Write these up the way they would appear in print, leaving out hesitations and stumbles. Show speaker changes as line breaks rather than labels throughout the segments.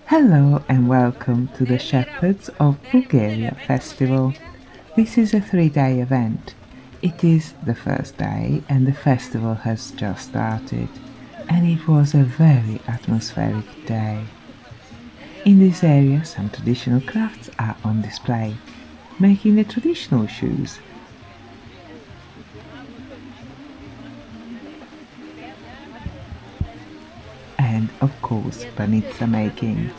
Hello and welcome to the Shepherds of Bulgaria festival. This is a 3-day event. It is the first day and the festival has just started, and it was a very atmospheric day. In this area some traditional crafts are on display, making the traditional shoes and of course Banitsa making.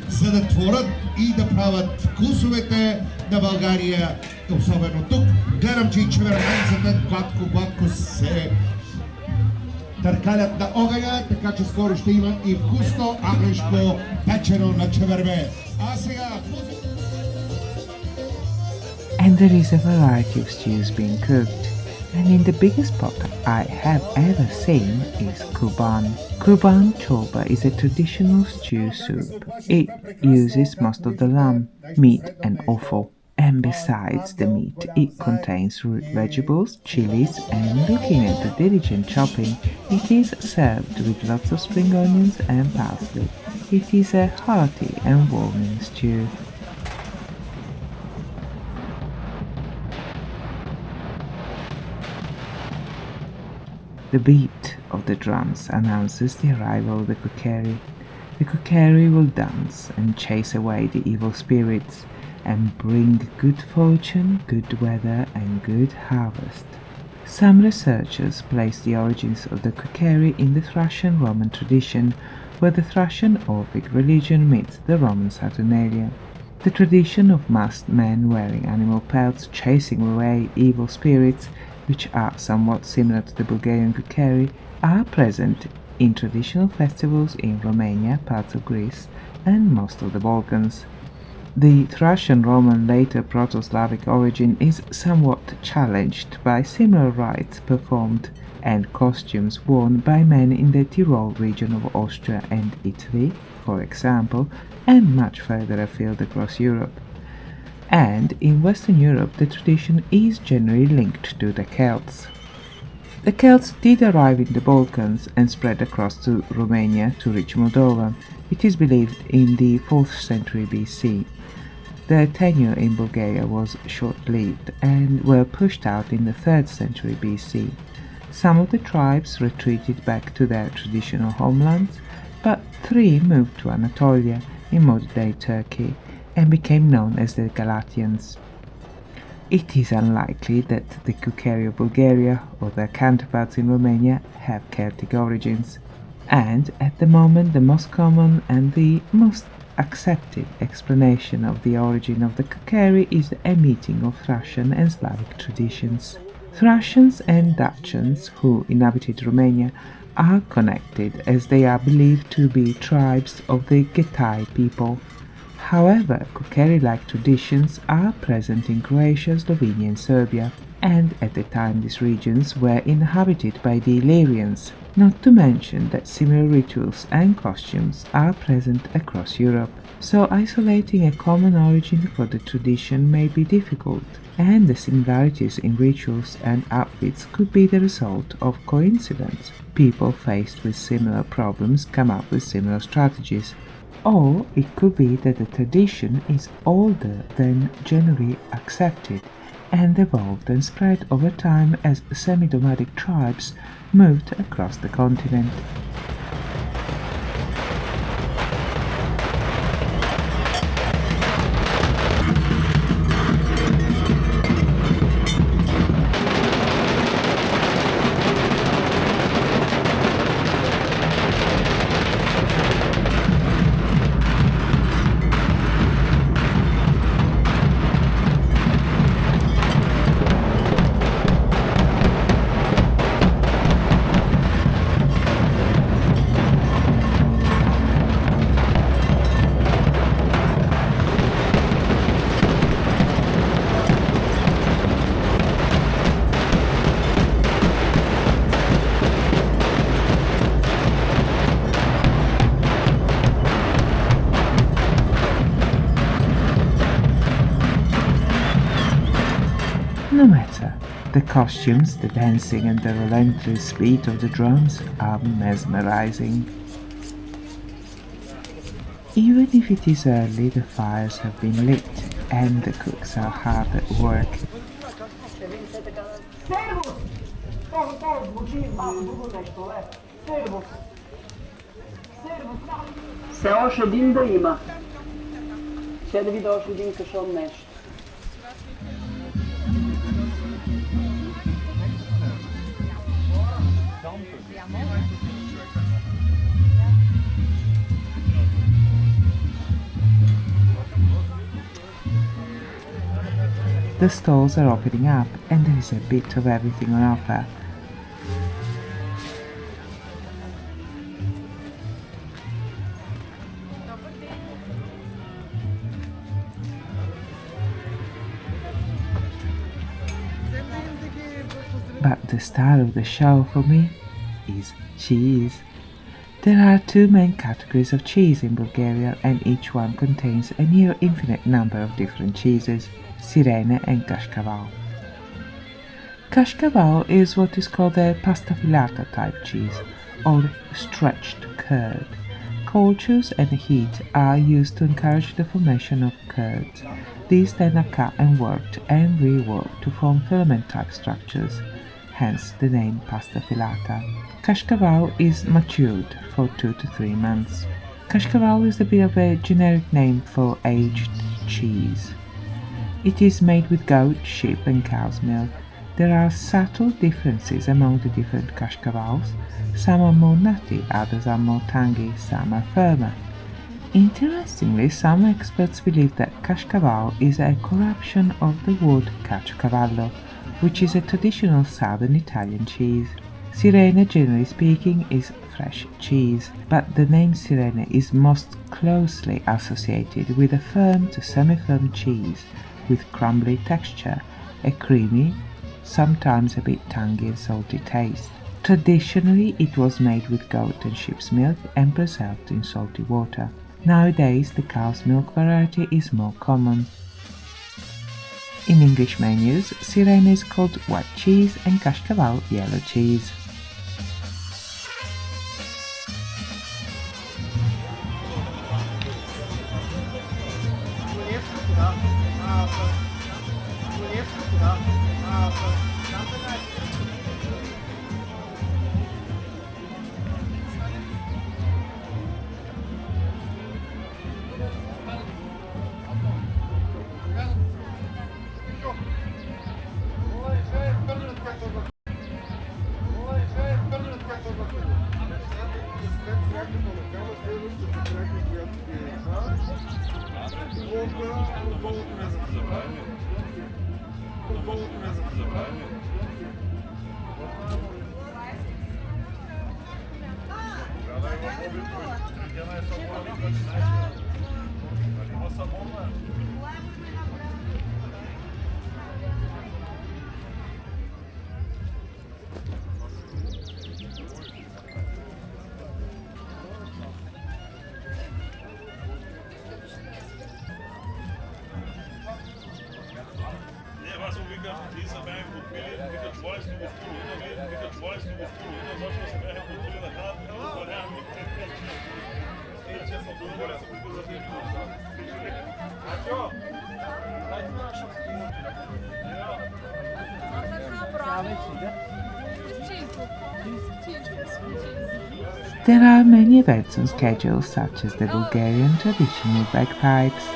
За да творят и да правят вкусовете на България, особено тук. Гледам, че и чеверменцата гладко се търкалят на огъня, така че скоро ще има и вкусно агрешко печено на чеверме. А сега...
And there is a variety of stews being cooked, and in the biggest pot I have ever seen is Kyrban Chorba is a traditional stew soup. It uses most of the lamb, meat and offal, and besides the meat it contains root vegetables, chilies, and looking at the diligent chopping, it is served with lots of spring onions and parsley. It is a hearty and warming stew. The beat of the drums announces the arrival of the Kukeri. The Kukeri will dance and chase away the evil spirits and bring good fortune, good weather and good harvest. Some researchers place the origins of the Kukeri in the Thracian-Roman tradition, where the Thracian-Orphic religion meets the Roman Saturnalia. The tradition of masked men wearing animal pelts chasing away evil spirits, which are somewhat similar to the Bulgarian Kukeri, are present in traditional festivals in Romania, parts of Greece, and most of the Balkans. The Thracian-Roman later Proto-Slavic origin is somewhat challenged by similar rites performed and costumes worn by men in the Tyrol region of Austria and Italy, for example, and much further afield across Europe. And in Western Europe the tradition is generally linked to the Celts. The Celts did arrive in the Balkans and spread across to Romania to reach Moldova. It is believed in the 4th century BC. Their tenure in Bulgaria was short-lived and were pushed out in the 3rd century BC. Some of the tribes retreated back to their traditional homelands, but 3 moved to Anatolia in modern-day Turkey and became known as the Galatians. It is unlikely that the Kukeri of Bulgaria or their counterparts in Romania have Celtic origins, and at the moment the most common and the most accepted explanation of the origin of the Kukeri is a meeting of Thracian and Slavic traditions. Thracians and Dacians, who inhabited Romania, are connected as they are believed to be tribes of the Getai people. However, Kukeri-like traditions are present in Croatia, Slovenia and Serbia, and at the time these regions were inhabited by the Illyrians, not to mention that similar rituals and costumes are present across Europe. So isolating a common origin for the tradition may be difficult, and the similarities in rituals and outfits could be the result of coincidence. People faced with similar problems come up with similar strategies. Or it could be that the tradition is older than generally accepted and evolved and spread over time as semi-nomadic tribes moved across the continent. No matter, the costumes, the dancing, and the relentless beat of the drums are mesmerizing. Even if it is early, the fires have been lit and the cooks are hard at work.
Se osh din da ima. Ще да ви дойш един кашон нещо.
The stalls are opening up and there is a bit of everything on offer. But the star of the show for me is cheese. There are two main categories of cheese in Bulgaria and each one contains a near infinite number of different cheeses, Sirene and Kashkaval. Kashkaval is what is called a pasta filata type cheese, or stretched curd. Cultures and heat are used to encourage the formation of curds. These then are cut and worked and reworked to form filament type structures, hence the name pasta filata. Kashkaval is matured for 2 to 3 months. Kashkaval is a bit of a generic name for aged cheese. It is made with goat, sheep and cow's milk. There are subtle differences among the different kashkavals. Some are more nutty, others are more tangy, some are firmer. Interestingly, some experts believe that kashkaval is a corruption of the word caciocavallo, which is a traditional southern Italian cheese. Sirene, generally speaking, is fresh cheese, but the name Sirene is most closely associated with a firm to semi-firm cheese with crumbly texture, a creamy, sometimes a bit tangy and salty taste. Traditionally, it was made with goat and sheep's milk and preserved in salty water. Nowadays, the cow's milk variety is more common. In English menus, Sirene is called white cheese and Kashkaval yellow cheese. There are many events on schedule, such as the Bulgarian traditional bagpipes.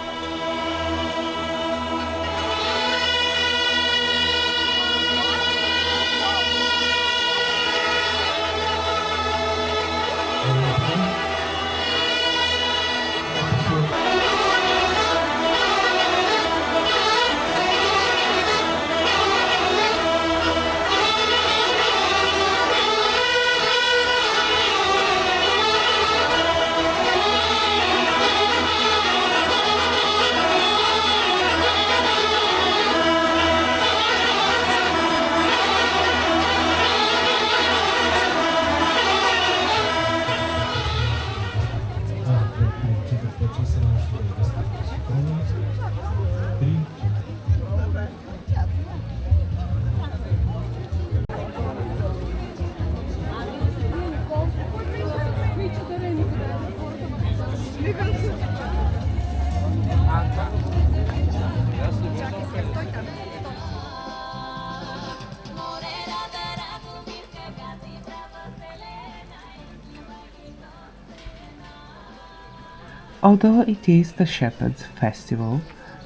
Although it is the Shepherds Festival,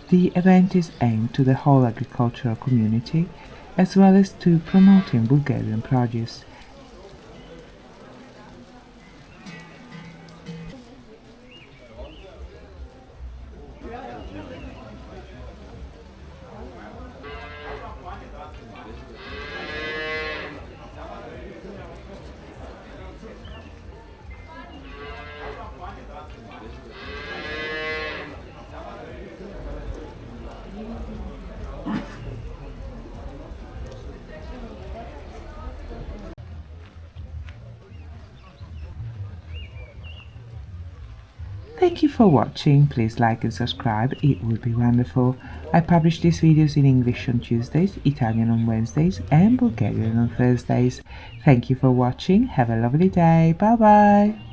the event is aimed to the whole agricultural community as well as to promoting Bulgarian produce. Thank you for watching. Please like and subscribe, it would be wonderful. I publish these videos in English on Tuesdays, Italian on Wednesdays and Bulgarian on Thursdays. Thank you for watching, have a lovely day, bye bye!